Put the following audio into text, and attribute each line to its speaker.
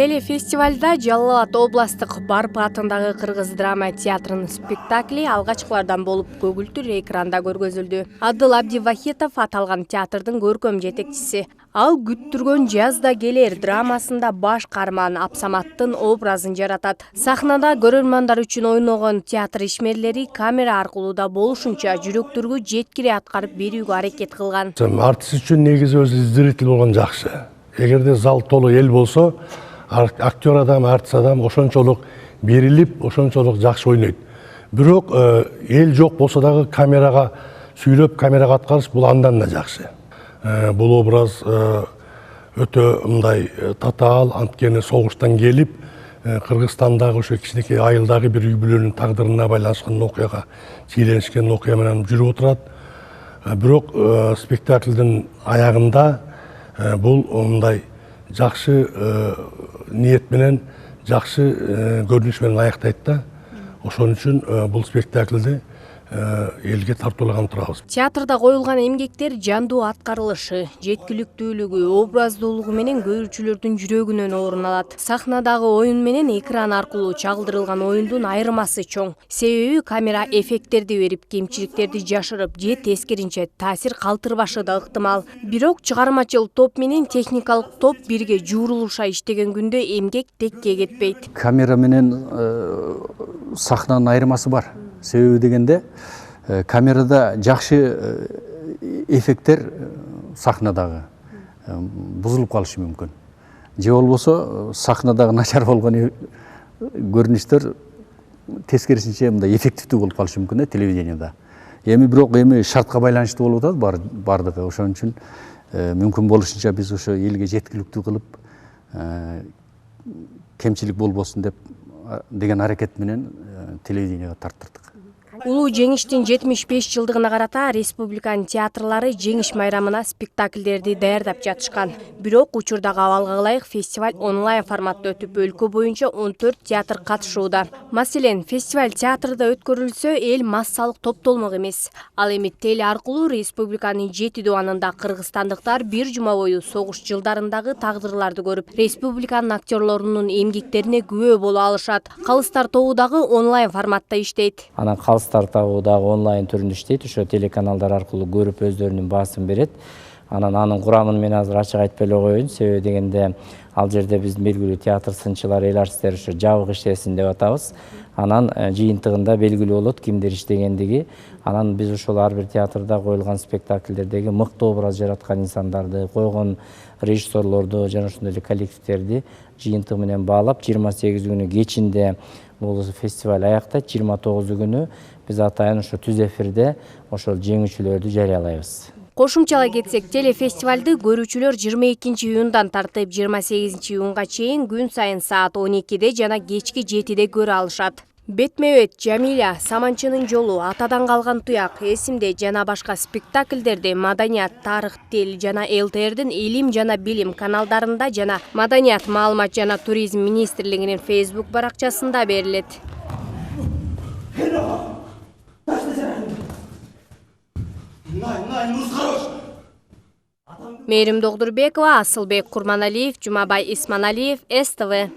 Speaker 1: Телефестивальда Жалал Абад областык Барпы атындагы Кыргыз драма театрынын спектакли алгачкылардан болуп көгүлтүр экранда көргөзүлдү. Адыл Абдивахитов аталган театрдын көркөм жетекчиси. Ал күттүргөн жазда келер драмасында баш каарман Апсаматтын образын жаратат. Сахнада көрөрмандар үчүн ойногон театр ишмерлери камера аркылуу да болушунча жүрөктөргө жеткире аткарып берүүгө аракет кылган.
Speaker 2: Артист үчүн негизи өзү зритель болгон жакшы. Эгерде зал толу эл болсо, актер адам, артист адам ошончолук берилип, ошончолук жакшы ойнойт. Бирок эл жок болсо дагы камерага сүйлөп, камерага аткарыш бул андан да жакшы. Бул образ өтө мындай татаал, анткени согуштан келип, Кыргызстандагы ошо кичинекей айылдагы бир үй бүлөнүн тагдырына байланышкан окуяга, чийленишкен окуя менен жүрүп отурат. Бирок спектаклдин аягында бул мындай жакшы ниет менен, жакшы көрүнүш менен аяктайт да. Ошон үчүн бул спектаклди элге тартуулаган турабыз.
Speaker 1: Театрда коюлган эмгектер жандуу аткарылышы, жеткиликтүүлүгү, образдуулугу менен көрүүчүлөрдүн жүрөгүнөн орун алат. Сахнадагы оюн менен экран аркылуу чагылдырылган оюндун айырмасы чоң. Себеби камера эффекттерди берип, кемчиликтерди жашырып, же тескеринче таасир калтырбашы да ыктымал. Бирок чыгармачыл топ менен техникалык топ бирге жуурулуша иштеген күндө эмгек текке кетпейт.
Speaker 3: Камера менен сахнанын айырмасы бар. Себеби дегенде камерада жакшы эффекттер сахнадагы бузулуп калышы мүмкүн. Же болбосо сахнадагы начар болгон көрүнүштөр тескерисинче мындай эффективдүү болуп калышы мүмкүн телевидениеда. Бирок шартка байланыштуу болуп атат бардыгы. Ошон үчүн мүмкүн болушунча биз ошо элге жеткиликтүү кылып, кемчилик болбосун деген аракет менен телевидениеге тарттырдык.
Speaker 1: Улуу жеңиштин 75 жылдыгына карата республиканын театрлары жеңиш майрамына спектакльдерди даярдап жатышкан. Бирок учурдагы абалга ылайык фестиваль онлайн форматта өтүп, өлкө боюнча 14 театр катышууда. Маселен, фестиваль театрда өткөрүлсө, эл массалык топтолмок эмес. Ал эми теле аркылуу республиканын 7 дубанында кыргызстандыктар бир жума бою согуш жылдарындагы тагдырларды көрүп, республиканын актерлорунун эмгектерине күбө боло алышат. Калыстар тобу дагы онлайн форматта иштейт.
Speaker 4: Стартабы дагы онлайн түрүндө иштейт, ошо телеканалдар аркылуу көрүп өздөрүнүн баасын берет. Анын курамын мен азыр ачык айтпай эле коеюн, себеби дегенде ал жерде биздин белгилүү театр сынчылары, эл артисттери ошо жабык иштесин деп атабыз. Анан жыйынтыгында белгилүү болот кимдер иштегендиги. Анан биз ошол ар бир театрда коюлган спектакльдердеги мыкты образ жараткан инсандарды, койгон режиссерлорду жана ошондой эле коллективдерди жыйынтыгы менен баалап, 28 күнү кечинде бул фестиваль аяктайт. 29 күнү биз атайын ошо түз эфирде ошол жеңүүчүлөрдү жарыялайбыз.
Speaker 1: Кошумчалай кетсек, телефестивалды көрүүчүлөр 22 июндан тартып 28 июнга чейин күн сайын саат 12-де жана кечки 7-де көрө алышат. Бетме-бет Жамиля, Саманчынын жолу, Атадан калган туяк, Эсимде жана башка спектакльдерди Маданият, Тарых, Тел жана ЛТРдин Илим жана Билим каналдарында жана Маданият, Маалымат жана туризм министрлигинин Facebook баракчасында берилет. Мээрим Догдурбекова, Асылбек Курманалиев, Жумабай Исманалиев, СТВ.